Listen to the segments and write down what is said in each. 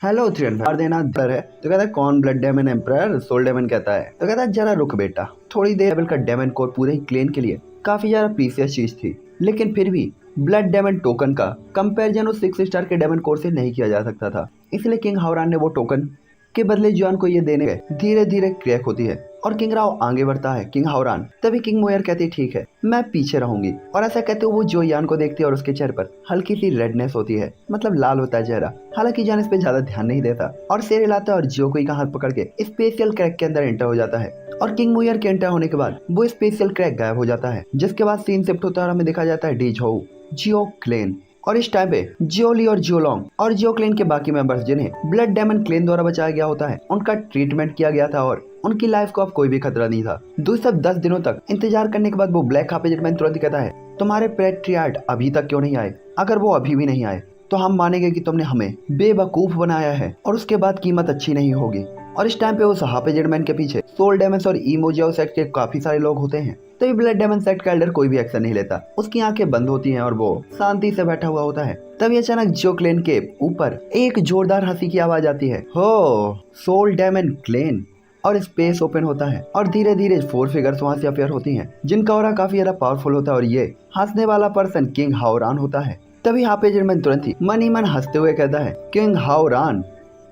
Hello थ्रियन मार देना डर है तो कहता है कौन blood demon emperor soul demon कहता है तो कहता है जरा रुक बेटा। थोड़ी देर लेवल का डेमन कोर पूरे ही क्लेन के लिए काफी ज्यादा प्रीसियस चीज थी, लेकिन फिर भी ब्लड डेमन टोकन का कंपैरिजन उस 6 स्टार के डेमन कोर से नहीं किया जा सकता था। इसलिए किंग हावरान ने वो टोकन के बदले जुआन को ये देने गए। धीरे धीरे क्रैक होती है और किंग राव आगे बढ़ता है। किंग हावरान तभी किंग मोयर कहती ठीक है मैं पीछे रहूंगी, और ऐसा कहते हुए वो जोयान को देखती है और उसके चेहरे पर हल्की सी रेडनेस होती है, मतलब लाल होता है चेहरा। हालांकि जान इस पे ज्यादा ध्यान नहीं देता और शेर हिलाता है और जियो कोई का हाथ पकड़ के स्पेशल क्रैक के अंदर एंटर हो जाता है। और किंग मोयर के एंटर होने के बाद वो स्पेशल क्रैक गायब हो जाता है, जिसके बाद सीन शिफ्ट होता है और हमें दिखा जाता है डी झोउ, जियो क्लेन। और इस टाइम पे जियोली और जियोलोंग और जियो क्लेन के बाकी मेंबर्स जिन्हें ब्लड डेमन क्लेन द्वारा बचाया गया होता है उनका ट्रीटमेंट किया गया था और उनकी लाइफ को अब कोई भी खतरा नहीं था। दूसरे 10 दिनों तक इंतजार करने के बाद वो ब्लैक हार्प एजेंट मैन तुरंत कहता है तुम्हारे पैट्रियार्ट अभी तक क्यों नहीं आए? अगर वो अभी भी नहीं आए तो हम मानेंगे कि तुमने हमें बेवकूफ बनाया है और उसके बाद कीमत अच्छी नहीं होगी। और इस टाइम पे उस हार्प एजेंट मैन के पीछे सोल डेमन्स और इमोजियो सेक्ट के काफी सारे लोग होते हैं। तभी ब्लड डेमन सेक्ट का एल्डर कोई भी एक्शन नहीं लेता, उसकी आंखें बंद होती हैं और वो शांति से बैठा हुआ होता है। तभी अचानक जियो क्लेन के ऊपर एक जोरदार हंसी की आवाज आती है, हो सोल डेमन क्लेन, और स्पेस ओपन होता है और धीरे धीरे 4 फिगर्स वहां से अपेयर होती हैं जिनका ऑरा काफी ज्यादा पावरफुल होता है और ये हंसने वाला पर्सन किंग हावरान होता है। तभी हार्प एजेंट मैन तुरंत ही मन ही मन हंसते हुए कहता है किंग हावरान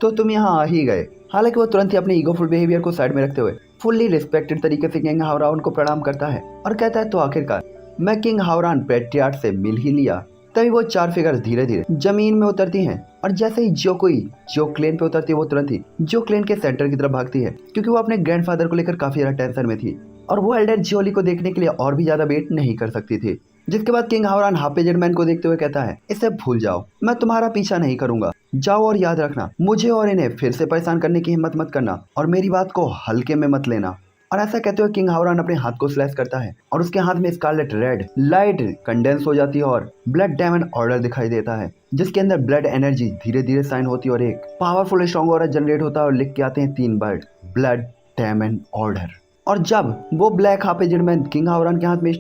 तो तुम यहाँ आ ही गए। हालांकि वो तुरंत ही अपने ईगोफुल बिहेवियर को साइड में रखते हुए फुल्ली रिस्पेक्टेड तरीके से किंग हावरान को प्रणाम करता है और कहता है तो आखिरकार मैं किंग हावरान पैट्रियार्ट से मिल ही लिया। तभी वो 4 फिगर्स धीरे धीरे जमीन में उतरती हैं और जैसे ही जियो क्लेन पे उतरती है वो तुरंत ही जियो क्लेन के सेंटर की तरफ भागती है, क्योंकि वो अपने ग्रैंडफादर को लेकर काफी ज्यादा टेंशन में थी और वो एल्डर जियोली को देखने के लिए और भी ज्यादा वेट नहीं कर सकती थी। जिसके बाद किंग हावरान हार्प एजेंट मैन को देखते हुए कहता है इसे भूल जाओ, मैं तुम्हारा पीछा नहीं करूंगा, जाओ और याद रखना मुझे और इन्हें फिर से परेशान करने की हिम्मत मत करना और मेरी बात को हल्के में मत लेना। और ऐसा कहते हुए किंग हावरान अपने हाथ को स्लैश करता है और उसके हाथ में स्कारलेट रेड लाइट कंडेंस हो जाती है और ब्लड डेमन ऑर्डर दिखाई देता है, जिसके अंदर ब्लड एनर्जी धीरे धीरे साइन होती है और एक पावरफुल स्ट्रॉन्ग ऑरा जनरेट होता है और लिख के आते हैं 3 वर्ड, ब्लड डेमन ऑर्डर। और जब वो black harp agent man king हावरान के हाथ में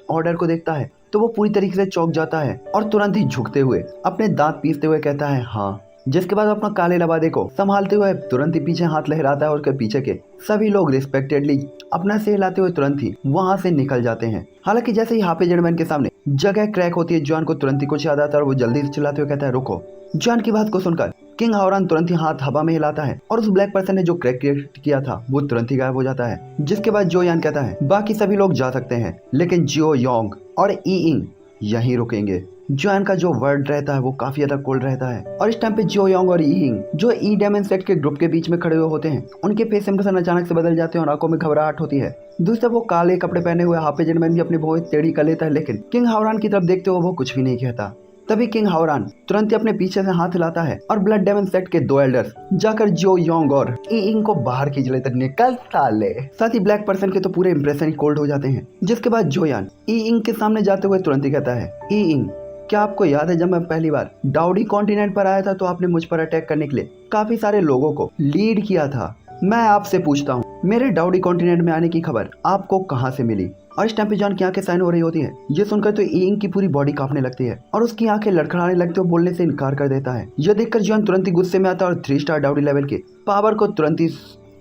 ऑर्डर को देखता है तो वो पूरी तरीके से चौंक जाता है और तुरंत ही झुकते हुए अपने दांत पीसते हुए कहता है हाँ। जिसके बाद अपना काले लबादे को संभालते हुए तुरंत ही पीछे हाथ लहराता है और उसके पीछे के सभी लोग रिस्पेक्टेडली अपना से हिलाते हुए तुरंत ही वहां से निकल जाते हैं। हालांकि जैसे ही हार्प एजेंट मैन के सामने जगह क्रैक होती है जुआन को तुरंत ही कुछ याद आता है और वो जल्दी से चिल्लाते हुए कहता है रुको। जुआन की बात को सुनकर किंग हावरान तुरंत ही हाथ हवा में हिलाता है और उस ब्लैक पर्सन ने जो क्रैक क्रिएट किया था वो तुरंत ही गायब हो जाता है। जिसके बाद जोयान कहता है बाकी सभी लोग जा सकते हैं लेकिन जियो योंग और ई इंग यहीं रुकेंगे। जुआन का जो वर्ड रहता है वो काफी ज्यादा कोल्ड रहता है और इस टाइम पे जियो योंग और ई हिंग जो ई डेमन सेट के ग्रुप के बीच में खड़े हुए होते हैं उनके फेस इंप्रेशन अचानक से बदल जाते हैं और आंखों में घबराहट होती है। दूसरा वो काले कपड़े पहने हुए हार्प एजेंट मैन भी अपनी बहुत टेढ़ी कर लेता है, लेकिन किंग हावरान की तरफ देखते हुए वो कुछ भी नहीं कहता। तभी किंग हावरान तुरंत ही अपने पीछे से हाथ हिलाता है और ब्लड डेमन सेट के 2 एल्डर्स जाकर जियो योंग और ई इंग को बाहर खींच लेते हैं, निकल साले। साथ ही ब्लैक पर्सन के तो पूरे इंप्रेशन ही कोल्ड हो जाते हैं। जिसके बाद जोयान ई इंग के सामने जाते हुए तुरंत ही कहता है ई इंग क्या आपको याद है जब मैं पहली बार डाउडी कॉन्टिनेंट पर आया था तो आपने मुझ पर अटैक करने के लिए काफी सारे लोगों को लीड किया था। मैं आपसे पूछता हूँ मेरे डाउडी कॉन्टिनेंट में आने की खबर आपको कहाँ से मिली? और इस टाइम पे जॉन की आंखें साइन हो रही होती है। ये सुनकर तो ई इंग की पूरी बॉडी कांपने लगती है और उसकी आंखें लड़खड़ाने लगती है, बोलने से इनकार कर देता है। यह देखकर जॉन तुरंत ही गुस्से में आता है और 3 स्टार डाउडी लेवल के पावर को तुरंत ही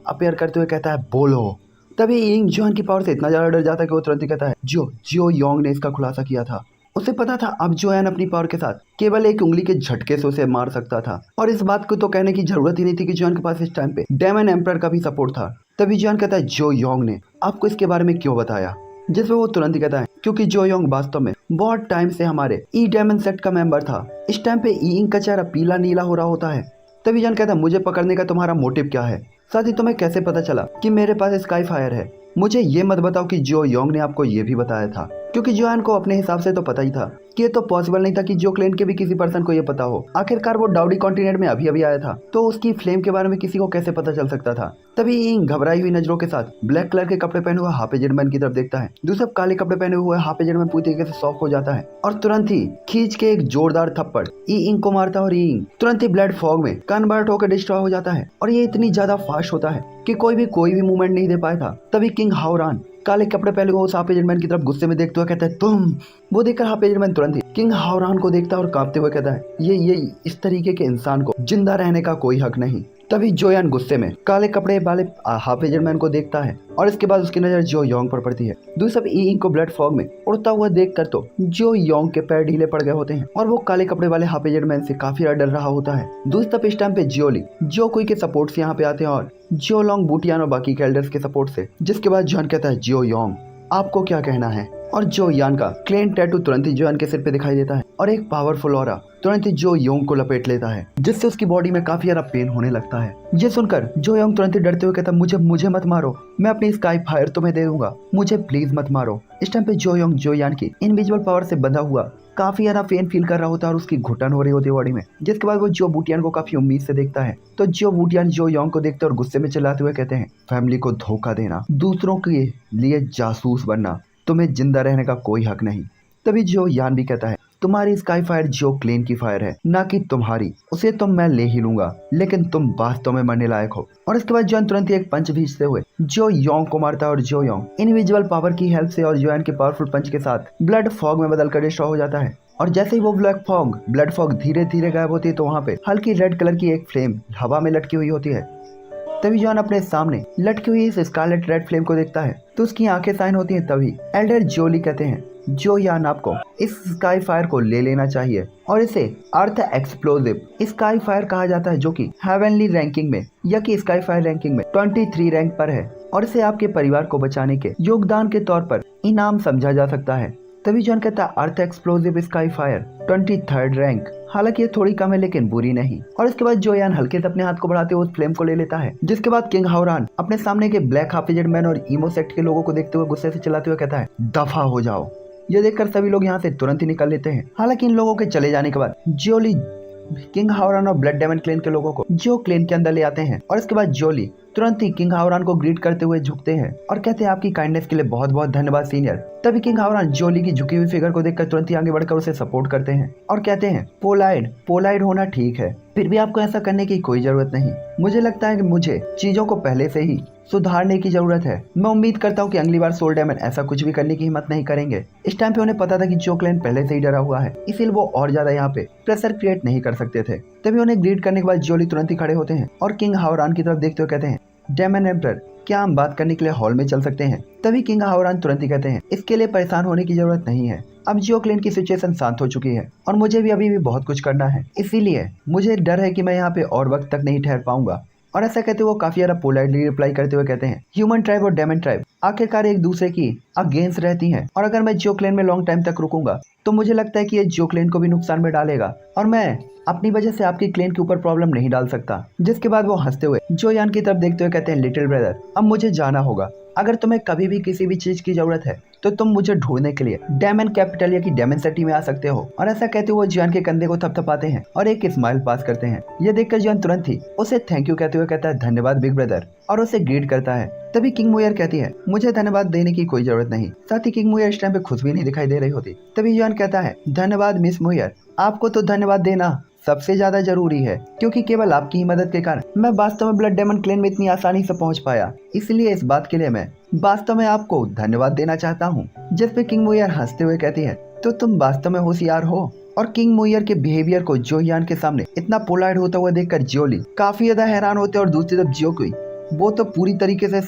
अपेयर करते हुए कहता है बोलो। तभी ई इंग जॉन की पावर से इतना ज्यादा डर जाता है कि वो तुरंत ही कहता है जियो योंग ने इसका खुलासा किया था। उसे पता था अब जोयान अपनी पावर के साथ केवल एक उंगली के झटके से उसे मार सकता था और इस बात को तो कहने की जरूरत ही नहीं थी कि जोयान के पास इस टाइम पे डेमन एम्परर का भी सपोर्ट था। तभी जोयान कहता है जियो योंग ने आपको इसके बारे में क्यों बताया? जिसमें वो तुरंत ही कहता है क्योंकि जियो योंग वास्तव में बहुत टाइम से हमारे ई डेमन सेट का मेंबर था। इस टाइम पे ई इंग का चेहरा पीला नीला हो रहा होता है। तभी जोयान कहता है मुझे पकड़ने का तुम्हारा मोटिव क्या है? साथ ही तुम्हें कैसे पता चला कि मेरे पास स्काई फायर है? मुझे ये मत बताओ कि जियो योंग ने आपको ये भी बताया था, क्योंकि जोयान को अपने हिसाब से तो पता ही था कि ये तो पॉसिबल नहीं था कि जियो क्लेन के भी किसी पर्सन को ये पता हो। आखिरकार वो डाउडी कॉन्टिनेंट में अभी आया था तो उसकी फ्लेम के बारे में किसी को कैसे पता चल सकता था। तभी इंग घबराई हुई नजरों के साथ ब्लैक कलर के कपड़े पहने हुए हार्प एजेंट मैन की तरफ देखता है। दूसरा काले कपड़े पहने हुए हार्प एजेंट मैन पूरी तरीके से शॉक हो जाता है और तुरंत ही खींच के एक जोरदार थप्पड़ ई इंग को मारता है और ई इंग तुरंत ही ब्लड फॉग में कन्वर्ट होकर डिस्ट्रॉय हो जाता है और ये इतनी ज्यादा फास्ट होता है कि कोई भी मूवमेंट नहीं दे पाया था। तभी किंग हावरान काले कपड़े पहले वो उस हाफ एजेड मैन की तरफ गुस्से में देखते हुए कहता है तुम। वो देखकर हाफ एजेड मैन तुरंत ही किंग हावरान को देखता है और कांपते हुए कहता है ये इस तरीके के इंसान को जिंदा रहने का कोई हक नहीं। तभी जोयान गुस्से में काले कपड़े वाले हाफ एजेड मैन को देखता है और इसके बाद उसकी नजर जो योंग पर पड़ती है। दूसरी तरफ ई को ब्लड फॉग में उड़ता हुआ देखकर तो जो योंग के पैर ढीले पड़ गए होते हैं और वो काले कपड़े वाले हाफ एजेड मैन से काफी ज्यादा डर रहा होता है। दूसरी तरफ इस टाइम पे जियोली जो कोई के सपोर्ट से यहाँ पे आते हैं और जियो लॉन्ग बूटियान और बाकी के एल्डर्स के सपोर्ट से। जिसके बाद जोयान कहता है जियो योंग आपको क्या कहना है। और जो यान का क्लेन टैटू तुरंत ही जोयान के सिर पे दिखाई देता है और एक पावरफुल ऑरा तुरंत ही जो योंग को लपेट लेता है जिससे उसकी बॉडी में काफी ज्यादा पेन होने लगता है। ये सुनकर जो योंग तुरंत ही डरते हुए कहता मुझे मत मारो, मैं अपनी स्काई फायर तुम्हें दे दूंगा, मुझे प्लीज मत मारो। इस टाइम पे जो योंग जो यान की इनविजिबल पावर से बंधा हुआ काफी ज्यादा पेन फील कर रहा होता है और उसकी घुटन हो रही होती है बॉडी में। जिसके बाद वो जो बूटियान को काफी उम्मीद से देखता है तो जो बूटियान जो योंग को देखते और गुस्से में चिल्लाते हुए कहते हैं फैमिली को धोखा देना, दूसरों के लिए जासूस बनना, तुम्हें जिंदा रहने का कोई हक नहीं। तभी जो यान भी कहता है तुम्हारी स्काई फायर जो क्लेन की फायर है ना कि तुम्हारी, उसे तो मैं ले ही लूंगा लेकिन तुम वास्तव में मरने लायक हो। और इसके बाद जोयान तुरंत ही एक पंच भीजते हुए जो योंग को मारता है और जो योंग इनविजिबल पावर की हेल्प से और जोयान के पावरफुल पंच के साथ ब्लड फॉग में बदलकर डिस्ट्रॉय हो जाता है। और जैसे ही वो ब्लड फॉग धीरे धीरे गायब होती है तो वहाँ पे हल्की रेड कलर की एक फ्लेम हवा में लटकी हुई होती है। तभी जोयान अपने सामने लटकी हुई इस स्कारलेट रेड फ्लेम को देखता है तो उसकी आंखें साइन होती हैं। तभी एल्डर जोली कहते हैं जो यान आपको इस स्काई फायर को ले लेना चाहिए और इसे अर्थ एक्सप्लोजिव स्काई फायर कहा जाता है जो कि हेवनली रैंकिंग में या कि स्काई फायर रैंकिंग में 23 रैंक पर है और इसे आपके परिवार को बचाने के योगदान के तौर पर इनाम समझा जा सकता है। तभी जोयान कहता है earth explosive sky fire 23rd rank, हालांकि ये थोड़ी कम है लेकिन बुरी नहीं। और इसके बाद जोयान हल्के से अपने हाथ को बढ़ाते हुए उस फ्लेम को ले लेता है। जिसके बाद किंग हावरान अपने सामने के ब्लैक हाफ एजेड मैन और ईमो सेक्ट के लोगों को देखते हुए गुस्से से चिल्लाते हुए कहता है दफा हो जाओ। ये देखकर सभी लोग यहाँ से तुरंत ही निकल लेते हैं। हालांकि इन लोगों के चले जाने के बाद जोली किंग हावरान और ब्लड डेमन क्लेन के लोगों को जो क्लेन के अंदर ले आते हैं और इसके बाद जोली तुरंत ही किंग हावरान को ग्रीट करते हुए झुकते हैं और कहते हैं आपकी काइंडनेस के लिए बहुत बहुत धन्यवाद सीनियर। तभी किंग हावरान जोली की झुकी हुई फिगर को देखकर तुरंत ही आगे बढ़कर उसे सपोर्ट करते हैं और कहते हैं पोलाइड होना ठीक है, फिर भी आपको ऐसा करने की कोई जरूरत नहीं। मुझे लगता है कि मुझे चीजों को पहले से ही सुधारने की जरूरत है। मैं उम्मीद करता हूँ कि अगली बार सोल डेमन ऐसा कुछ भी करने की हिम्मत नहीं करेंगे। इस टाइम पे उन्हें पता था कि जो क्लेन पहले से ही डरा हुआ है इसीलिए वो और ज्यादा यहाँ पे प्रेशर क्रिएट नहीं कर सकते थे। तभी उन्हें ग्रीट करने के बाद जोली तुरंत ही खड़े होते हैं और किंग हावरान की तरफ देखते हुए कहते हैं डेमन एम्परर क्या हम बात करने के लिए हॉल में चल सकते हैं। तभी किंग हावरान तुरंत ही कहते हैं इसके लिए परेशान होने की जरूरत नहीं है, अब जियो क्लेन की सिचुएशन शांत हो चुकी है और मुझे भी अभी भी बहुत कुछ करना है, इसीलिए मुझे डर है कि मैं यहाँ पे और वक्त तक नहीं ठहर पाऊंगा। और ऐसा कहते हुए वो काफी ज्यादा पोलाइटली रिप्लाई करते हुए कहते हैं ह्यूमन ट्राइब और डेमन ट्राइब आखिरकार एक दूसरे की अगेंस्ट रहती हैं और अगर मैं जियो क्लेन में लॉन्ग टाइम तक रुकूंगा तो मुझे लगता है कि ये जियो क्लेन को भी नुकसान में डालेगा और मैं अपनी वजह से आपकी क्लेन के ऊपर प्रॉब्लम नहीं डाल सकता। जिसके बाद वो हंसते हुए जोयान की तरफ देखते हुए कहते हैं लिटिल ब्रदर अब मुझे जाना होगा, अगर तुम्हें कभी भी किसी भी चीज की जरूरत है तो तुम मुझे ढूंढने के लिए डेमन कैपिटल या कि डेमन सिटी में आ सकते हो। और ऐसा कहते हुए जोयान के कंधे को थपथपाते हैं और एक स्माइल पास करते हैं। ये देखकर जोयान तुरंत ही उसे थैंक यू कहते हुए कहता है धन्यवाद बिग ब्रदर और उसे ग्रीट करता है। तभी किंग मुयर कहती है मुझे धन्यवाद देने की कोई जरूरत नहीं। साथ ही किंग मुयर इस टाइम पे खुश भी नहीं दिखाई दे रही होती। तभी जोयान कहता है धन्यवाद मिस मुयर, आपको तो धन्यवाद देना सबसे ज्यादा जरूरी है क्योंकि केवल आपकी ही मदद के कारण मैं वास्तव में ब्लड डेमन क्लेन में इतनी आसानी से पहुंच पाया, इसलिए इस बात के लिए मैं वास्तव में आपको धन्यवाद देना चाहता हूँ। जिस पे किंग मुयर हंसते हुए कहती है तो तुम वास्तव में होशियार हो। और किंग मुयर के बिहेवियर को जोयान के सामने इतना पोलाइट होता हुआ देखकर जोली काफी ज्यादा हैरान होते और दूसरी तरफ जियो कोई वो तो पूरी तरीके से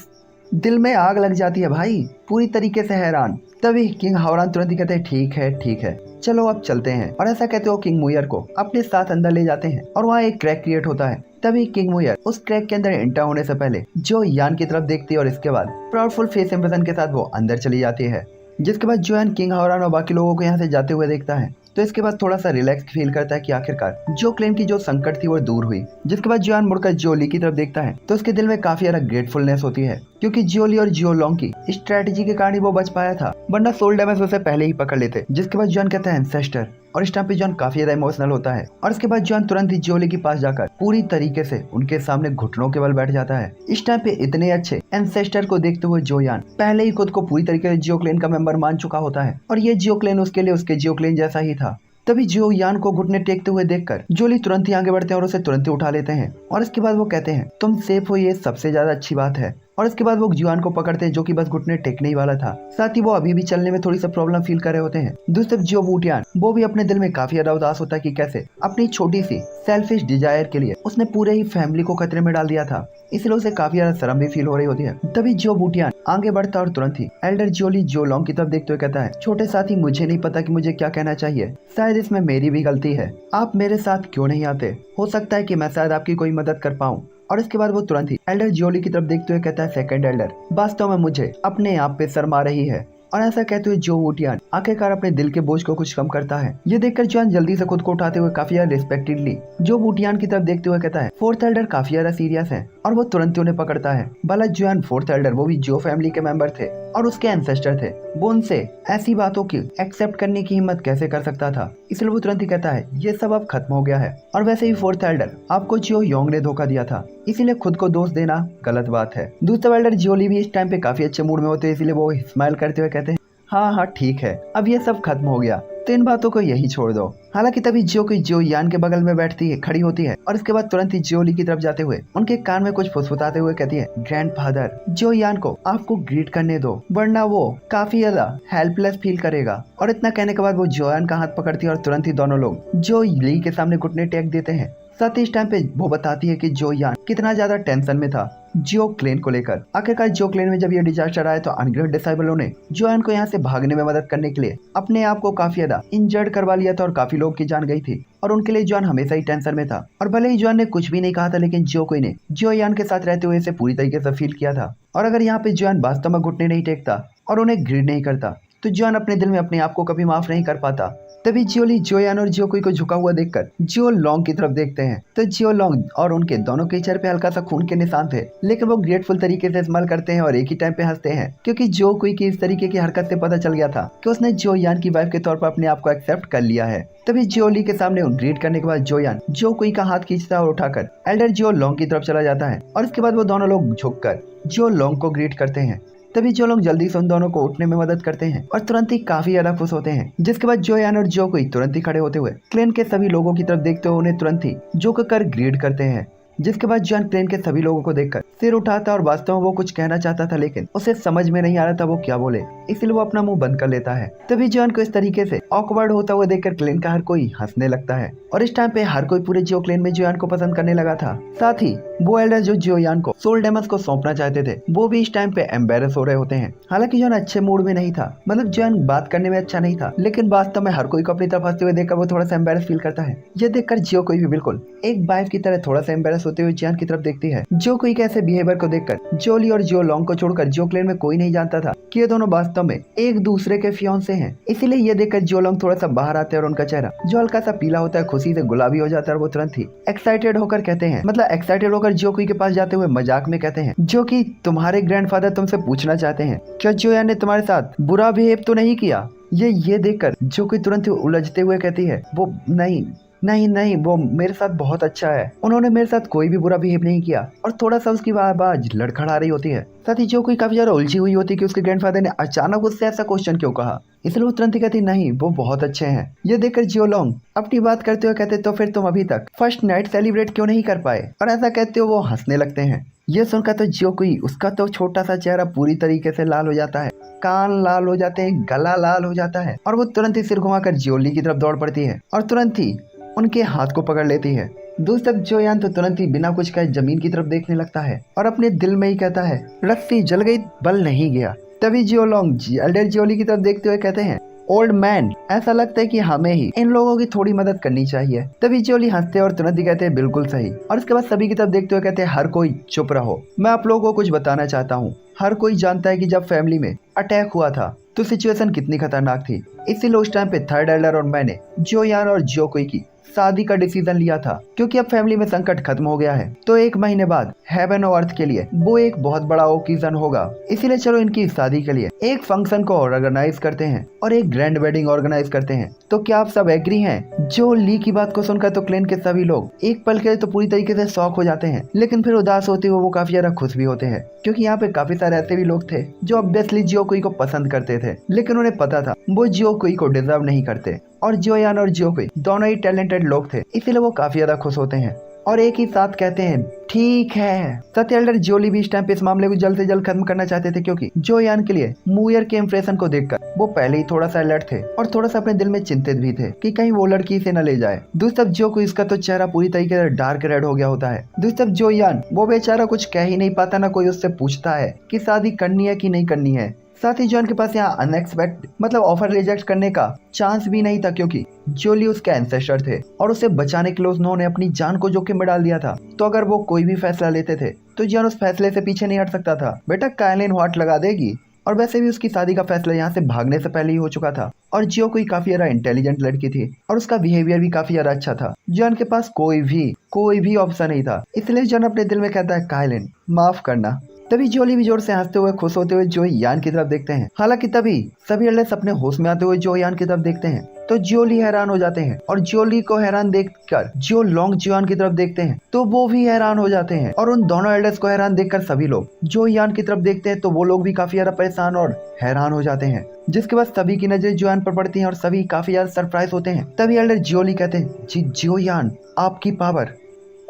दिल में आग लग जाती है भाई, पूरी तरीके से हैरान। तभी किंग हावरान तुरंत ही कहते हैं ठीक है चलो अब चलते हैं। और ऐसा कहते हो किंग मुयर को अपने साथ अंदर ले जाते हैं और वहाँ एक क्रैक क्रिएट होता है। तभी किंग मुयर उस क्रैक के अंदर एंटर होने से पहले जो यान की तरफ देखती है और इसके बाद प्राउडफुल फेस इंप्रेशन के साथ वो अंदर चली जाती है। जिसके बाद जोयान किंग हावरान और बाकी लोगों को यहाँ से जाते हुए देखता है तो इसके बाद थोड़ा सा रिलैक्स फील करता है कि आखिरकार जो क्लेन की जो संकट थी वो दूर हुई। जिसके बाद जोयान मुड़कर जोली की तरफ देखता है तो उसके दिल में काफी ज्यादा ग्रेटफुलनेस होती है क्योंकि जोली और जियो लॉन्ग की स्ट्रेटेजी के कारण ही वो बच पाया था, वरना सोल डैमेज उसे पहले ही पकड़ लेते। जिसके बाद जोयान कहता है एंसेस्टर और इस टाइम पे जोयान काफी ज्यादा इमोशनल होता है और इसके बाद जोयान तुरंत ही जोली के पास जाकर पूरी तरीके से उनके सामने घुटनों के बल बैठ जाता है। इस टाइम पे इतने अच्छे एंसेस्टर को देखते हुए जोयान पहले ही खुद को पूरी तरीके से जियो क्लेन का मेंबर मान चुका होता है और ये जियो क्लेन उसके लिए उसके जियो क्लेन जैसा ही था। तभी जो यान को घुटने टेकते हुए देखकर जोली तुरंत ही आगे बढ़ते हैं और उसे तुरंत ही उठा लेते हैं और इसके बाद वो कहते हैं तुम सेफ हो, ये सबसे ज्यादा अच्छी बात है और उसके बाद वो जुआन को पकड़ते हैं जो कि बस घुटने टेकने ही वाला था। साथ ही वो अभी भी चलने में थोड़ी सा प्रॉब्लम फील कर रहे होते हैं। दूसरी जो वुटियान वो भी अपने दिल में काफी ज्यादा उदास होता है कि कैसे अपनी छोटी सी सेल्फिश डिजायर के लिए उसने पूरे ही फैमिली को खतरे में डाल दिया था, इसलिए उसे काफी ज्यादा शर्म भी फील हो रही होती है। तभी जो वुटियान आगे बढ़ता और तुरंत ही एल्डर जोली जो लॉन्ग की तरफ देखते हुए कहता है, छोटे साथी मुझे नहीं पता कि मुझे क्या कहना चाहिए, शायद इसमें मेरी भी गलती है, आप मेरे साथ क्यों नहीं आते, हो सकता है कि मैं शायद आपकी कोई मदद कर पाऊँ। और इसके बाद वो तुरंत ही एल्डर जोली की तरफ देखते हुए कहता है, सेकंड एल्डर वास्तव में मुझे अपने आप पे शर्म आ रही है। और ऐसा कहते हुए जो वुटियान आखिरकार अपने दिल के बोझ को कुछ कम करता है। ये देखकर जुआन जल्दी से खुद को उठाते हुए काफी ज्यादा रिस्पेक्टेडली जो वुटियान की तरफ देखते हुए कहता है, फोर्थ एल्डर काफी ज्यादा सीरियस है। और वो तुरंत ही उन्हें पकड़ता है। भला जुआन फोर्थ एल्डर वो भी जो फैमिली के मेंबर थे और उसके एंसेस्टर थे, वो उनसे ऐसी बातों की एक्सेप्ट करने की हिम्मत कैसे कर सकता था। इसलिए वो तुरंत ही कहता है, ये सब अब खत्म हो गया है। और वैसे ही फोर्थ एल्डर आपको जियो योंग ने धोखा दिया था, इसीलिए खुद को दोष देना गलत बात है। दूसरा एल्डर जियोली भी इस टाइम पे काफी अच्छे मूड में होते हैं, इसीलिए वो स्माइल करते हुए कहते हैं, हाँ हाँ ठीक है, अब ये सब खत्म हो गया, तो इन बातों को यही छोड़ दो। हालांकि तभी जो यान के बगल में बैठती है, खड़ी होती है और इसके बाद तुरंत ही जियोली की तरफ जाते हुए उनके कान में कुछ फुसफुसाते हुए कहती है, ग्रैंडफादर जो यान को आपको ग्रीट करने दो, वरना वो काफी ज्यादा हेल्पलेस फील करेगा। और इतना कहने के बाद वो जोयान का हाथ पकड़ती है और तुरंत ही दोनों लोग जो ली के सामने घुटने टेक देते हैं। साथ ही इस टाइम पे वो बताती है कि जो यान कितना ज्यादा टेंशन में था जियो क्लेन को लेकर। आखिरकार जियो क्लेन में जब ये डिजास्टर आया तो अनग्रेड डिसाइबलों ने जोयान को यहाँ से भागने में मदद करने के लिए अपने आप को काफी ज्यादा इंजर्ड करवा लिया था और काफी लोग की जान गई थी और उनके लिए जोयान हमेशा ही टेंशन में था। और भले ही जोयान ने कुछ भी नहीं कहा था, लेकिन जियो कोई ने जोयान के साथ रहते हुए इसे पूरी तरीके से फील किया था। और अगर यहाँ पे जोयान वास्तव में घुटने नहीं टेकता और उन्हें ग्रीड नहीं करता तो जोयान अपने दिल में अपने आप को कभी माफ नहीं कर पाता। तभी जियोली जोयान और जियोकुई को झुका हुआ देखकर जियो लॉन्ग की तरफ देखते हैं तो जियो लॉन्ग और उनके दोनों के चेहरे पे हल्का सा खून के निशान थे, लेकिन वो ग्रेटफुल तरीके से स्माइल करते हैं और एक ही टाइम पे हंसते हैं, क्योंकि जियोकुई की इस तरीके की हरकत से पता चल गया था कि उसने जोयान की वाइफ के तौर पर अपने आप को एक्सेप्ट कर लिया है। तभी जियोली के सामने ग्रीट करने के बाद जोयान जियोकुई का हाथ खींचता है और उठाकर एल्डर जियो लॉन्ग की तरफ चला जाता है और इसके बाद वो दोनों लोग झुककर जियो लॉन्ग को ग्रीट करते हैं। तभी जो लोग जल्दी से उन दोनों को उठने में मदद करते हैं और तुरंत ही काफी ज्यादा खुश होते हैं। जिसके बाद जोयान और जियोकुई तुरंत ही खड़े होते हुए क्लेन के सभी लोगों की तरफ देखते हुए उन्हें तुरंत ही जोक कर ग्रीड करते हैं। जिसके बाद जोयान क्लेन के सभी लोगों को देखकर सिर उठाता और वास्तव में वो कुछ कहना चाहता था, लेकिन उसे समझ में नहीं आ रहा था वो क्या बोले, इसलिए वो अपना मुंह बंद कर लेता है। तभी जोयान को इस तरीके से ऑकवर्ड होता हुआ देखकर क्लेन का हर कोई हंसने लगता है और इस टाइम पे हर कोई पूरे जियो क्लेन में जोयान को पसंद करने लगा था। साथ ही वो एल्डर जो जोयान को सोल डेमन्स को सौंपना चाहते थे वो भी इस टाइम पे एम्बेरस हो रहे होते हैं। हालांकि जोयान अच्छे मूड में नहीं था, मतलब जोयान बात करने में अच्छा नहीं था, लेकिन वास्तव में हर कोई को अपनी तरफ हंसते हुए देखकर वो थोड़ा सा एम्बेरस फील करता है। ये देखकर जियोकुई भी बिल्कुल एक वाइफ की तरह थोड़ा सा एम्बेरस होते हुए जोयान की तरफ देखती है। जियोकुई के ऐसे बिहेवियर को देखकर जोली और जियो लॉन्ग को छोड़कर जियो क्लेन में कोई नहीं जानता था कि ये दोनों वास्तव में एक दूसरे के फियांसे हैं। इसीलिए ये देखकर जियो लॉन्ग थोड़ा सा बाहर आते हैं और उनका चेहरा जो हल्का सा पीला होता है खुशी से गुलाबी हो जाता है और वो तुरंत ही एक्साइटेड होकर कहते हैं, मतलब एक्साइटेड होकर जियोकुई के पास जाते हुए मजाक में कहते हैं, जो कि तुम्हारे ग्रैंडफादर तुमसे पूछना चाहते हैं क्या जोयान ने तुम्हारे साथ बुरा बिहेव तो नहीं किया। ये देखकर जियोकुई तुरंत ही उलझते हुए कहती है, वो नहीं वो मेरे साथ बहुत अच्छा है, उन्होंने मेरे साथ कोई भी बुरा बिहेव नहीं किया। और थोड़ा सा उसकी आवाज लड़खड़ा रही होती है। साथ ही जियोकुई काफी ज्यादा उलझी हुई होती है कि उसके ग्रैंडफादर ने अचानक उससे ऐसा क्वेश्चन क्यों कहा, इसलिए वो तुरंत ही कहती नहीं वो बहुत अच्छे हैं। ये देखकर जियो लॉन्ग अपनी बात करते हुए कहते, तो फिर तुम अभी तक फर्स्ट नाइट सेलिब्रेट क्यों नहीं कर पाए। और ऐसा कहते हुए वो हंसने लगते हैं। ये सुनकर तो जियोकुई उसका तो छोटा सा चेहरा पूरी तरीके से लाल हो जाता है, कान लाल हो जाते हैं, गला लाल हो जाता है और वो तुरंत ही सिर घुमाकर जियोली की तरफ दौड़ पड़ती है और तुरंत ही उनके हाथ को पकड़ लेती है। दूसरी तरफ जोयान तो तुरंत ही बिना कुछ कहे जमीन की तरफ देखने लगता है और अपने दिल में ही कहता है, रस्सी जल गई बल नहीं गया। तभी जियो लॉन्ग एल्डर जियोली की तरफ देखते हुए कहते हैं, ओल्ड मैन ऐसा लगता है कि हमें ही इन लोगों की थोड़ी मदद करनी चाहिए। तभी जियोली हंसते और तुरंत ही कहते हैं, बिल्कुल सही। और इसके बाद सभी की तरफ देखते हुए कहते हैं, हर कोई चुप रहो, मैं आप लोगों को कुछ बताना चाहता हूँ। हर कोई जानता है कि जब फैमिली में अटैक हुआ था तो सिचुएशन कितनी खतरनाक थी, इसीलिए उस टाइम पे थर्ड एल्डर और मैंने जोयान और जियोकुई की शादी का डिसीजन लिया था, क्योंकि अब फैमिली में संकट खत्म हो गया है तो 1 महीने बाद हेवन और अर्थ के लिए वो एक बहुत बड़ा ओकेजन होगा। इसीलिए चलो इनकी शादी के लिए एक फंक्शन को ऑर्गेनाइज करते हैं और एक ग्रैंड वेडिंग ऑर्गेनाइज करते हैं। तो क्या आप सब एग्री हैं? जो ली की बात को सुनकर तो क्लेन के सभी लोग एक पल के लिए तो पूरी तरीके से शॉक हो जाते हैं, लेकिन फिर उदास होते हुए वो काफी ज्यादा खुश भी होते हैं, क्योंकि यहाँ पे काफी सारे ऐसे भी लोग थे जो ऑब्वियसली जियोकुई को पसंद करते थे, लेकिन उन्हें पता था वो जियोकुई को डिजर्व नहीं करते और जोयान और जियोकुई दोनों ही टैलेंटेड लोग थे, इसीलिए वो काफी ज्यादा खुश होते हैं। और एक ही साथ कहते हैं ठीक है। साथ ही एल्डर जोली भी इस टाइम पे इस मामले को जल्द से जल्द खत्म करना चाहते थे, क्योंकि जो यान के लिए मूयर के इंप्रेशन को देखकर वो पहले ही थोड़ा सा अलर्ट थे और थोड़ा सा अपने दिल में चिंतित भी थे कि कहीं वो लड़की इसे न ले जाए। दूसरी तरफ जो को इसका तो चेहरा पूरी तरीके से डार्क रेड हो गया होता है। दूसरी तरफ जो यान वो बेचारा कुछ कह ही नहीं पाता, ना कोई उससे पूछता है कि शादी करनी है कि नहीं करनी है। साथ ही जॉन के पास यहाँ अनएक्सपेक्टेड मतलब ऑफर रिजेक्ट करने का चांस भी नहीं था, क्योंकि जोली उसके एंसेस्टर थे और उसे बचाने के लिए उन्होंने अपनी जान को जोखिम में डाल दिया था। तो अगर वो कोई भी फैसला लेते थे तो जॉन उस फैसले से पीछे नहीं हट सकता था। बेटा कायलिन वाट लगा देगी, और वैसे भी उसकी शादी का फैसला यहाँ से भागने से पहले ही हो चुका था। और जियो कोई काफी ज्यादा इंटेलिजेंट लड़की थी और उसका बिहेवियर भी काफी ज्यादा अच्छा था। जॉन के पास कोई भी ऑप्शन नहीं था, इसलिए जॉन अपने दिल में कहता है कायलिन माफ करना। तभी जोली भी जोर से हंसते हुए खुश होते हुए जो यान की तरफ देखते हैं। हालांकि तभी सभी एल्डर्स अपने होश में आते हुए जो यान की तरफ देखते हैं तो जोली हैरान हो जाते हैं, और जोली को हैरान देखकर जो लॉन्ग जियान की तरफ देखते हैं तो वो भी हैरान हो जाते हैं। और उन दोनों एल्डर्स को हैरान देखकर सभी लोग जो यान की तरफ देखते हैं तो वो लोग भी काफी ज्यादा परेशान और हैरान हो जाते हैं, जिसके बाद सभी की नजरें जोयान पर पड़ती हैं और सभी काफी ज्यादा सरप्राइज होते हैं। तभी एल्डर जोली कहते हैं जी जोयान आपकी पावर।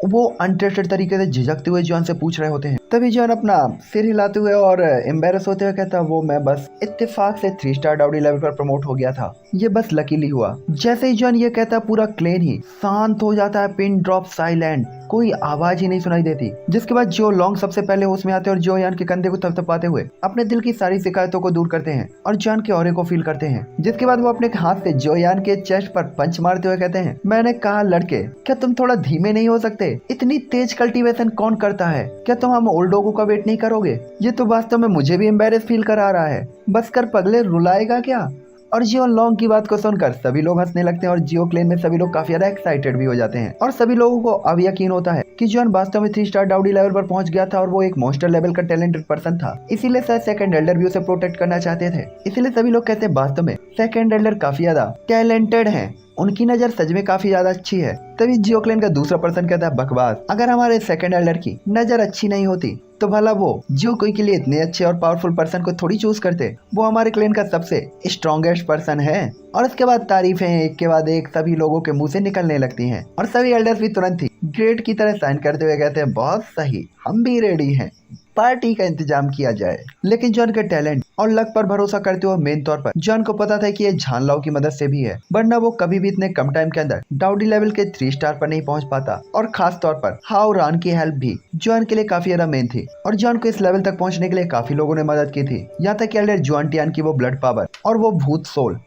वो अनट्रस्टेड तरीके से झिझकते हुए जॉन से पूछ रहे होते हैं। तभी जॉन अपना सिर हिलाते हुए और एम्बेरस होते हुए कहता वो मैं बस इत्तेफाक से 3 स्टार डाउडी लेवल पर प्रमोट हो गया था, ये बस लकीली हुआ। जैसे ही जॉन ये कहता पूरा क्लेन ही शांत हो जाता है, पिन ड्रॉप साइलेंट, कोई आवाज ही नहीं सुनाई देती। जिसके बाद जो लॉन्ग सबसे पहले उसमें आते हैं और जो यान के कंधे को थपथपाते हुए अपने दिल की सारी शिकायतों को दूर करते हैं और जॉन के ऑरे को फील करते हैं। जिसके बाद वो अपने हाथ से जो यान के चेस्ट पर पंच मारते हुए कहते हैं मैंने कहा लड़के क्या तुम थोड़ा धीमे नहीं हो सकते, इतनी तेज कल्टीवेशन कौन करता है, क्या तुम हम ओल्ड लोगों का वेट नहीं करोगे? ये तो वास्तव में मुझे भी एम्बेरस फील करा रहा है, बस कर पगले रुलाएगा क्या? और जियो लॉन्ग की बात को सुनकर सभी लोग हंसने लगते हैं और जियो क्लेन में सभी लोग काफी ज्यादा एक्साइटेड भी हो जाते हैं और सभी लोगों को अब यकीन होता है कि जॉन वास्तव में 3 स्टार डाउडी लेवल पर पहुंच गया था और वो एक मॉन्स्टर लेवल का टैलेंटेड पर्सन था। इसीलिए शायद सेकंड एल्डर भी उसे प्रोटेक्ट करना चाहते थे। इसीलिए सभी लोग कहते हैं वास्तव में सेकंड एल्डर काफी ज्यादा टैलेंटेड है, उनकी नजर सच में काफी ज्यादा अच्छी है। तभी जियो क्लेन का दूसरा पर्सन कहता है बकवास, अगर हमारे सेकंड एल्डर की नजर अच्छी नहीं होती तो भला वो जियो कोई के लिए इतने अच्छे और पावरफुल पर्सन को थोड़ी चूज करते। वो हमारे क्लेन का सबसे स्ट्रॉन्गेस्ट पर्सन है। और उसके बाद तारीफें एक के बाद एक सभी लोगों के मुंह से निकलने लगती हैं और सभी एल्डर्स भी तुरंत ही ग्रेट की तरह साइन करते हुए कहते हैं बहुत सही, हम भी रेडी हैं, पार्टी का इंतजाम किया जाए। लेकिन जॉन के टैलेंट और लक पर भरोसा करते हुए मेन तौर पर जॉन को पता था कि ये झानलाओ की मदद से भी है, वरना वो कभी भी इतने कम टाइम के अंदर डाउडी लेवल के 3 स्टार पर नहीं पहुंच पाता। और खास तौर पर हाउ रान की हेल्प भी जॉन के लिए काफी ज्यादा मेन थी और जॉन को इस लेवल तक पहुंचने के लिए काफी लोगों ने मदद की थी, यहाँ तक कि एल्डर जुआनटियान की वो ब्लड पावर और वो भूत सोल।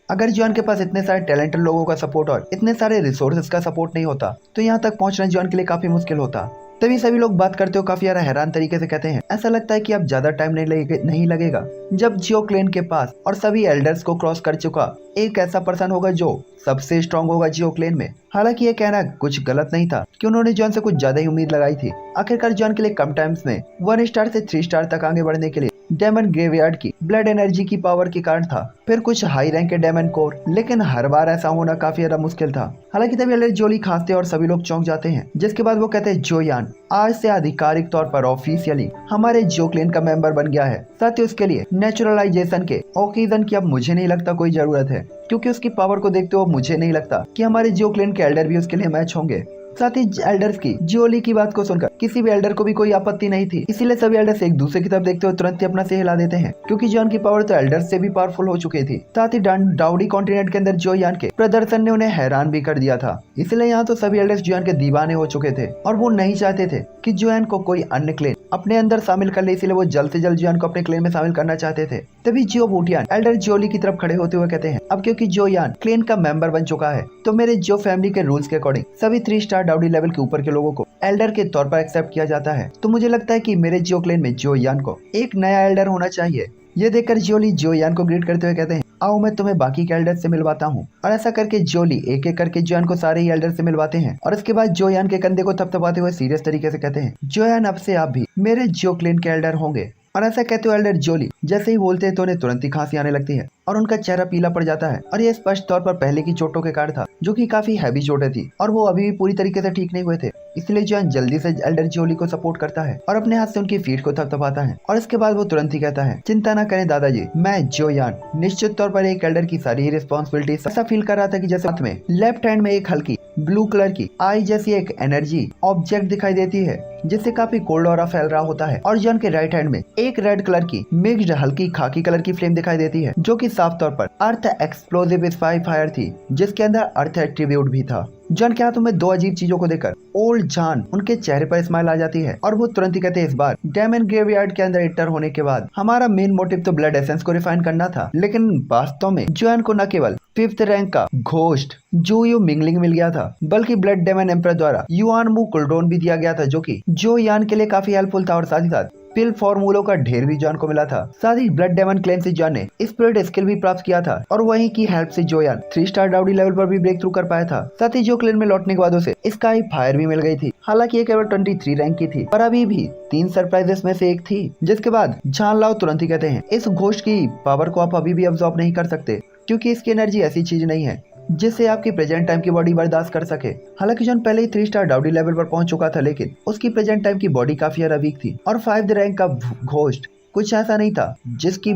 अगर जॉन के पास इतने सारे टैलेंटेड लोगों का सपोर्ट और इतने सारे रिसोर्सेज का सपोर्ट नहीं होता तो यहाँ तक पहुंचना जॉन के लिए काफी मुश्किल होता। तभी सभी लोग बात करते हो काफी ज्यादा हैरान तरीके से कहते हैं ऐसा लगता है कि अब ज्यादा टाइम नहीं लगेगा जब जियो क्लेन के पास और सभी एल्डर्स को क्रॉस कर चुका एक ऐसा पर्सन होगा जो सबसे स्ट्रांग होगा जियो क्लेन में। हालांकि ये कहना कुछ गलत नहीं था कि उन्होंने जॉन से कुछ ज्यादा ही उम्मीद लगाई थी। आखिरकार जॉन के लिए कम टाइम्स में 1 स्टार से 3 स्टार तक आगे बढ़ने के लिए डेमन ग्रेवयार्ड की ब्लड एनर्जी की पावर के कारण था, फिर कुछ हाई रैंक के डेमन कोर, लेकिन हर बार ऐसा होना काफी ज्यादा मुश्किल था। हालांकि तभी एल्डर जोली खांसते और सभी लोग चौंक जाते हैं, जिसके बाद वो कहते हैं जोयान आज से आधिकारिक तौर पर ऑफिशियली हमारे जियो क्लेन का मेंबर बन गया है। साथ ही उसके लिए नेचुरलाइजेशन के ओकेजन की अब मुझे नहीं लगता कोई जरूरत है, क्योंकि उसकी पावर को देखते हुए मुझे नहीं लगता कि हमारे जियो क्लेन के एल्डर भी उसके लिए मैच होंगे। साथ ही एल्डर्स की जोली की बात को सुनकर किसी भी एल्डर को भी कोई आपत्ति नहीं थी, इसीलिए सभी एल्डर्स एक दूसरे की तरफ देखते हुए तुरंत ही अपना सिर हिला देते हैं, क्योंकि जॉन की पावर तो एल्डर्स से भी पावरफुल हो चुकी थी। साथ ही डाउडी कॉन्टिनेंट के अंदर जोयान के प्रदर्शन ने उन्हें हैरान भी कर दिया था, इसलिए यहाँ तो सभी एल्डर्स जोयान के दीवाने हो चुके थे और वो नहीं चाहते थे कि जोयान को कोई अन्य क्लेन अपने अंदर शामिल कर ले, इसलिए वो जल्द से जल्द जोयान को अपने क्लेन में शामिल करना चाहते थे। तभी जियो बूटियान एल्डर जोली की तरफ खड़े होते हुए कहते हैं अब क्योंकि जोयान क्लेन का मेंबर बन चुका है तो मेरे जो फैमिली के रूल्स के अकॉर्डिंग सभी 3 स्टार डाउडी लेवल के ऊपर के लोगों को एल्डर के तौर पर एक्सेप्ट किया जाता है। तो मुझे लगता है कि मेरे जियो क्लेन में जोयान को एक नया एल्डर होना चाहिए। ये देखकर जोली जोयान को ग्रीट करते हुए कहते हैं आओ मैं तुम्हें बाकी के एल्डर से मिलवाता हूँ। और ऐसा करके जोली एक एक करके जोयान को सारे ही एल्डर से मिलवाते हैं और उसके बाद जोयान के कंधे को थपथपाते हुए सीरियस तरीके से कहते हैं जोयान अब से आप भी मेरे जियो क्लेन के एल्डर होंगे। और ऐसा कहते हुए एल्डर जोली जैसे ही बोलते हैं तो उन्हें तुरंत ही खांसी आने लगती है और उनका चेहरा पीला पड़ जाता है और ये स्पष्ट तौर पर पहले की चोटों के कारण था, जो कि काफी हैवी चोटें थी और वो अभी भी पूरी तरीके से ठीक नहीं हुए थे। इसलिए जॉन जल्दी से एल्डर जोली को सपोर्ट करता है और अपने हाथ से उनकी फीट को थपथपाता है और इसके बाद वो तुरंत ही कहता है, चिंता न करें दादाजी, मैं जो यान निश्चित तौर पर एक एल्डर की सारी रिस्पॉन्सिबिलिटी ऐसा फील कर रहा था कि जैसे हाथ में लेफ्ट हैंड में एक हल्की ब्लू कलर की आई जैसी एक एनर्जी ऑब्जेक्ट दिखाई देती है जिससे काफी कोल्ड ऑरा फैल रहा होता है और जॉन के राइट हैंड में एक रेड कलर की मिक्स्ड हल्की खाकी कलर की फ्लेम दिखाई देती है जो कि साफ तौर पर अर्थ एक्सप्लोसिव स्पाई फायर थी जिसके अंदर अर्थ एट्रीब्यूट भी था। जॉन के हाथों में दो अजीब चीजों को देखकर ओल्ड जॉन उनके चेहरे पर स्माइल आ जाती है और वो तुरंत ही कहते हैं, इस बार डेमन ग्रेवयार्ड के अंदर एंटर होने के बाद हमारा मेन मोटिव तो ब्लड एसेंस को रिफाइन करना था, लेकिन वास्तव में जॉन को न केवल 5th रैंक का घोस्ट जो यू मिंगलिंग मिल गया था बल्कि ब्लड डेमन एम्पर द्वारा युआन मू कुलडोन भी दिया गया था जो कि जो यान के लिए काफी हेल्पफुल था और साथ ही साथ पिल फॉर्मूलों का ढेर भी जॉन को मिला था। साथ ही ब्लड डेमन क्लेम से जॉन ने स्पिरिट स्किल भी प्राप्त किया था और वहीं की हेल्प से जो यान 3 स्टार डाउडी लेवल पर भी ब्रेक थ्रू कर पाया था। साथ ही जो क्लेन में लौटने के बाद उसे स्काई फायर भी मिल गई थी, हालांकि ये केवल 23 रैंक की थी पर अभी भी 3 सरप्राइजेस में से एक थी। जिसके बाद जान लाओ तुरंत ही कहते हैं, इस घोस्ट की पावर को आप अभी भी अब्सॉर्ब नहीं कर सकते क्योंकि इसकी एनर्जी ऐसी चीज नहीं है जिससे आपकी प्रेजेंट टाइम की बॉडी बर्दाश्त कर सके। हालांकि जॉन पहले ही 3 स्टार डाउडी लेवल पर पहुंच चुका था, लेकिन उसकी प्रेजेंट टाइम की बॉडी काफी ज्यादा वीक थी और 5th रैंक का घोस्ट कुछ ऐसा नहीं था जिसकी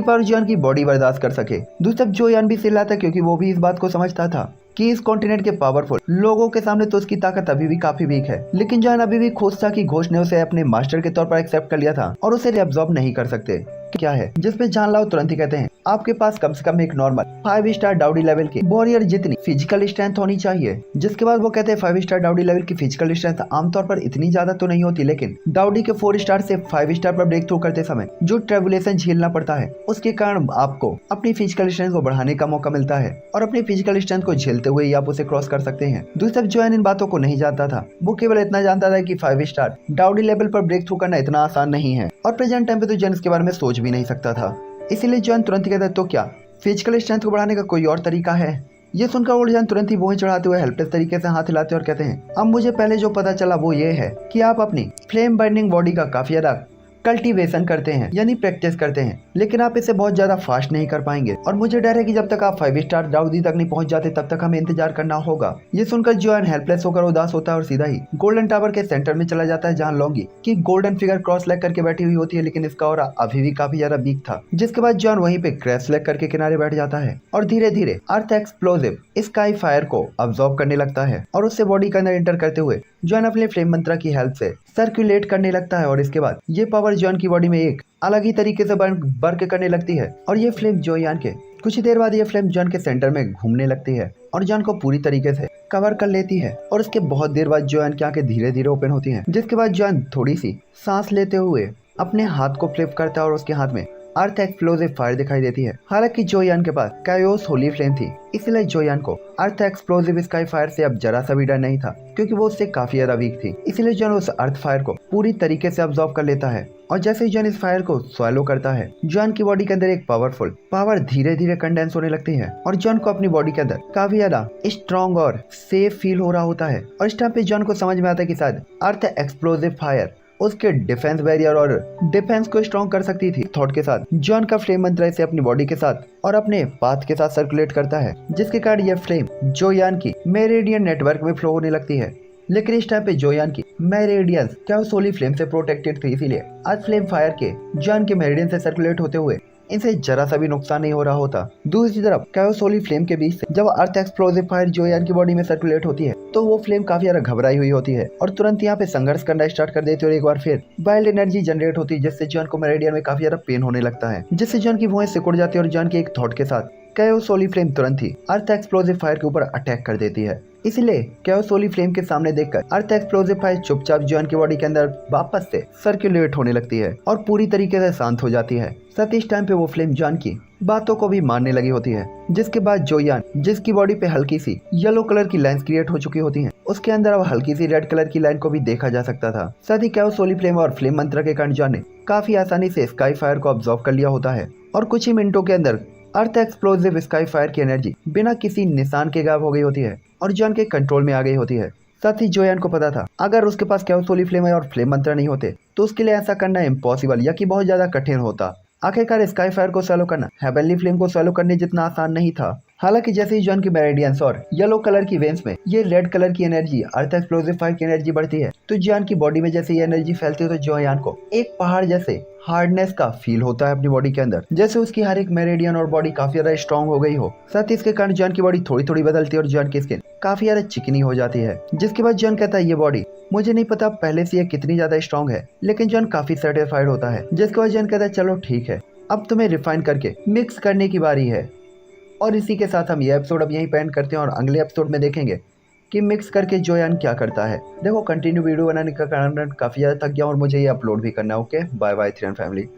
पावर जॉन की बॉडी बर्दाश्त कर सके। दूसरी तरफ जो यान भी चिल्ला था क्योंकि वो भी इस बात को समझता था कि इस कॉन्टिनेंट के पावरफुल लोगों के सामने तो उसकी ताकत अभी भी काफी वीक है, लेकिन जॉन अभी भी खुश था कि घोस्ट ने उसे अपने मास्टर के तौर पर एक्सेप्ट कर लिया था और उसे एब्जॉर्ब नहीं कर सकते। क्या है जिसमें जान लाओ तुरंत ही कहते हैं, आपके पास कम से कम एक नॉर्मल 5 स्टार डाउडी लेवल के वॉरियर जितनी फिजिकल स्ट्रेंथ होनी चाहिए। जिसके बाद वो कहते हैं 5 स्टार डाउडी लेवल की फिजिकल स्ट्रेंथ आमतौर पर इतनी ज्यादा तो नहीं होती, लेकिन डाउडी के 4 स्टार से 5 स्टार पर ब्रेक थ्रू करते समय जो ट्रेबुलेशन झेलना पड़ता है उसके कारण आपको अपनी फिजिकल स्ट्रेंथ को बढ़ाने का मौका मिलता है और अपनी फिजिकल स्ट्रेंथ को झेलते हुए ही आप उसे क्रॉस कर सकते हैं। दूसरी तरफ जॉन इन बातों को नहीं जानता था, वो केवल इतना जानता था कि 5 स्टार डाउडी लेवल पर ब्रेक थ्रू करना इतना आसान नहीं है और प्रेजेंट टाइम पे तो जॉन इसके बारे में सोच भी नहीं सकता था। इसीलिए जॉन तुरंत ही कहता है, तो क्या फिजिकल स्ट्रेंथ को बढ़ाने का कोई और तरीका है? ये सुनकर ओल्ड जॉन तुरंत ही वहीं चढ़ाते हुए हेल्पलेस तरीके से हाथ हिलाते और कहते हैं, अब मुझे पहले जो पता चला वो ये है कि आप अपनी फ्लेम बर्निंग बॉडी का काफी ज्यादा कल्टीवेशन करते हैं यानी प्रैक्टिस करते हैं, लेकिन आप इसे बहुत ज्यादा फास्ट नहीं कर पाएंगे और मुझे डर है कि जब तक आप 5 स्टार दाऊदी तक नहीं पहुंच जाते तब तक हमें इंतजार करना होगा। ये सुनकर जॉन हेल्पलेस होकर उदास होता है और सीधा ही गोल्डन टावर के सेंटर में चला जाता है जहाँ लॉन्गी की गोल्डन फिगर क्रॉस लेग करके बैठी हुई होती है, लेकिन इसका ऑरा अभी भी काफी ज्यादा वीक था। जिसके बाद जॉन वहीं पे क्रैश लेग करके किनारे बैठ जाता है और धीरे धीरे अर्थ एक्सप्लोसिव स्काई फायर को अब्सॉर्ब करने लगता है और उससे बॉडी के अंदर एंटर करते हुए जॉन अपने फ्लेम मंत्रा की हेल्प से सर्कुलेट करने लगता है और इसके बाद ये पावर जॉन की बॉडी में एक अलग ही तरीके से वर्क करने लगती है और ये फ्लेम जो यान के कुछ ही देर बाद ये फ्लेम जॉन के सेंटर में घूमने लगती है और जॉन को पूरी तरीके से कवर कर लेती है और उसके बहुत देर बाद जॉन की आंखें धीरे धीरे ओपन होती हैं। जिसके बाद जॉन थोड़ी सी सांस लेते हुए अपने हाथ को फ्लिप करता है और उसके हाथ में अर्थ एक्सप्लोसिव फायर दिखाई देती है। हालांकि जोयान के पास कायोस होली फ्लेम थी, इसलिए जोयान को अर्थ एक्सप्लोसिव स्काई फायर से अब जरा सा भी डर नहीं था क्योंकि वो उससे काफी ज्यादा वीक थी। इसलिए जॉन उस अर्थ फायर को पूरी तरीके से अब्सॉर्ब कर लेता है और जैसे ही जॉन इस फायर को स्वैलो करता है जॉन की बॉडी के अंदर एक पावरफुल पावर धीरे धीरे कंडेंस होने लगती है और जॉन को अपनी बॉडी के अंदर काफी ज्यादा स्ट्रॉन्ग और सेफ फील हो रहा होता है और इस टाइम पे जॉन को समझ में आता है कि शायद अर्थ एक्सप्लोसिव फायर उसके डिफेंस बैरियर और डिफेंस को स्ट्रॉन्ग कर सकती थी। थॉट के साथ जॉन का फ्लेम मंत्र इसे अपनी बॉडी के साथ और अपने पाथ के साथ सर्कुलेट करता है, जिसके कारण यह फ्लेम जोयान की मेरिडियन नेटवर्क में फ्लो होने लगती है। लेकिन इस टाइम पे जोयान की मेरिडियंस क्या उस होली फ्लेम से प्रोटेक्टेड थी, इसीलिए आज फ्लेम फायर के जॉन के मेरिडियन से सर्कुलेट होते हुए इनसे जरा सा भी नुकसान नहीं हो रहा होता। दूसरी तरफ कायोस होली फ्लेम के बीच से जब अर्थ एक्सप्लोसिव फायर जोयान की बॉडी में सर्कुलेट होती है तो वो फ्लेम काफी ज्यादा घबराई हुई होती है और तुरंत यहाँ पे संघर्ष करना स्टार्ट कर देती है और एक बार फिर वाइल्ड एनर्जी जनरेट होती है, जिससे जॉन को मेरिडियन में काफी ज्यादा पेन होने लगता है, जिससे जॉन की भुएं सिकुड़ जाती है और जॉन के एक थॉट के साथ कायोस होली फ्लेम तुरंत ही अर्थ एक्सप्लोसिव फायर के ऊपर अटैक कर देती है। इसलिए कायोस होली फ्लेम के सामने देखकर अर्थ एक्सप्लोसिव फायर चुपचाप जॉन की बॉडी के अंदर वापस से सर्कुलेट होने लगती है और पूरी तरीके से शांत हो जाती है। साथ ही इस टाइम पे वो फ्लेम जॉन की बातों को भी मानने लगी होती है। जिसके बाद जोयान जिसकी बॉडी पे हल्की सी येलो कलर की लाइंस क्रिएट हो चुकी होती हैं, उसके अंदर अब हल्की सी रेड कलर की लाइन को भी देखा जा सकता था। साथ ही कायोस होली फ्लेम और फ्लेम मंत्र के कारण जॉन ने काफी आसानी से स्काई फायर को अब्सॉर्ब कर लिया होता है और कुछ ही मिनटों के अंदर अर्थ एक्सप्लोसिव स्काई फायर की एनर्जी बिना किसी निशान के गायब हो गई होती है और जॉन के कंट्रोल में आ गई होती है। साथ ही जोयान को पता था अगर उसके पास कायोस होली फ्लेम और फ्लेम मंत्र नहीं होते तो उसके लिए ऐसा करना इम्पॉसिबल या कि बहुत ज्यादा कठिन होता। आखिरकार स्काई फायर को सॉलो करना हेवनली फ्लेम को सॉलो करने जितना आसान नहीं था। हालांकि जैसे ही जॉन की मेरिडियंस और येलो कलर की वेन्स में ये रेड कलर की एनर्जी अर्थ एक्सप्लोसिव फायर की एनर्जी बढ़ती है तो जॉन की बॉडी में जैसे ये एनर्जी फैलती है तो जॉन को एक पहाड़ जैसे हार्डनेस का फील होता है अपनी बॉडी के अंदर, जैसे उसकी हर एक मेरिडियन और बॉडी काफी ज्यादा स्ट्रॉन्ग हो गई हो। साथ ही इसके कारण जॉन की बॉडी थोड़ी थोड़ी बदलती है और जॉन की स्किन काफी ज्यादा चिकनी हो जाती है। जिसके बाद जॉन कहता है ये बॉडी मुझे नहीं पता पहले से ये कितनी ज्यादा स्ट्रॉन्ग है, लेकिन जॉन काफी सेटिस्फाइड होता है। जिसके बाद जॉन कहता है चलो ठीक है, अब तुम्हें रिफाइन करके मिक्स करने की बारी है। और इसी के साथ हम ये एपिसोड अब यहीं पे एंड करते हैं और अगले एपिसोड में देखेंगे कि मिक्स करके जोयान क्या करता है। देखो कंटिन्यू वीडियो बनाने का कारण काफ़ी ज़्यादा थक गया और मुझे ये अपलोड भी करना है। Okay bye bye three family.